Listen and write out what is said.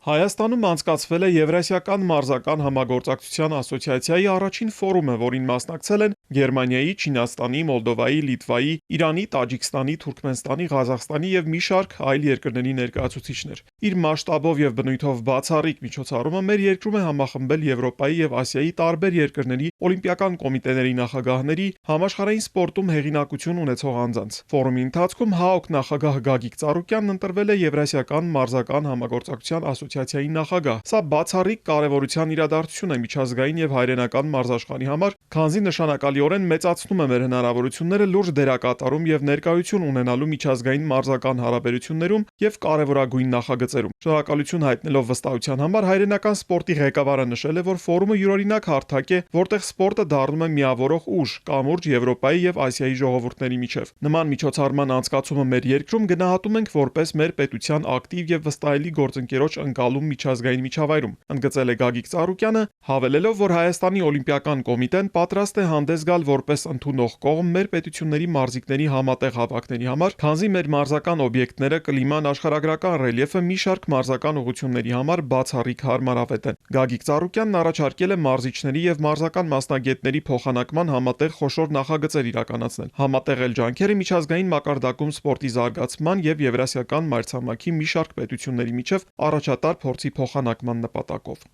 Հայաստանում անցկացվել է Եվրասիական մարզական համագործակցության ասոցիացիայի առաջին ֆորումը, որին մասնակցել են Գերմանիայի, Չինաստանի, Մոլդովայի, Լիտվայի, Իրանի, Տաջիկստանի, Թուրքմենստանի, Ղազախստանի եւ մի շարք այլ երկրների ներկայացուցիչներ։ Իր մասշտաբով եւ բնույթով բացառիկ միջոցառումը մեր երկրում է համախմբել Եվրոպայի եւ Ասիայի տարբեր երկրների օլիմպիական կոմիտեների նախագահների, համաշխարհային սպորտում հեղինակություն ունեցող անձանց։ Ֆորումի ընթացքում ՀԱՕԿ նախագահ Գագիկ Ծառուկյանն ընտրվել է Եվրասիական մարզական համագործակցության ասոցիացիայի նախագահ։ Սա բացառիկ կարևորության իրադարձություն է միջազգային եւ հայրենական մարզաշխարհի համար, քանզի նշանակալիորեն մեծացնում է մեր հնարավորությունները լուրջ դերակատարում եւ ներկայություն ունենալու միջազգային մարզական հարաբերություններում եւ կարևորագույն նախագծերում։ Շնորհակալություն հայտնելով վստահության համար հայրենական սպորտի ղեկավարը նշել է, որ ֆորումը յուրօրինակ հարթակ է, որտեղ սպորտը դառնում է միավորող ուժ կամուրջ Եվրոպայի եւ Ասիայի ժողովուրդների միջև։ Նման միջոցառման անցկացումը մեր երկրում գնահատում ենք որպես մեր պետության ակտիվ եւ վստահելի գործընկերոջ ընկալում միջազգային միջավայրում, ընդգծել է Գագիկ Ծառուկյանը, հավելելով, որ Հայաստանի օլիմպիական կոմիտեն պատրաստ է հանդես գալ որպես ընդունող կողմ մեր պետությունների մարզիկների համատեղ հավաքների համար, քանզի մեր մարզական օբյեկտները, կլիման, աշխարհագրական ռելիեֆը մի շարք մարզական ուղղությունների համար բացառիկ հարմարավետ են։ Գագիկ Ծառուկյանն առաջարկել է մարզիչների եւ մարզական մասնագետների փոխանակման համատեղ խոշոր նախագծեր իրականացնել, համատեղել ջանքերը միջազգային մակարդակում սպորտի զարգացման եւ եվրասիական մայրցամաքի մի շարք պետությունների միջև առաջատար փորձի փոխանակման նպատակով։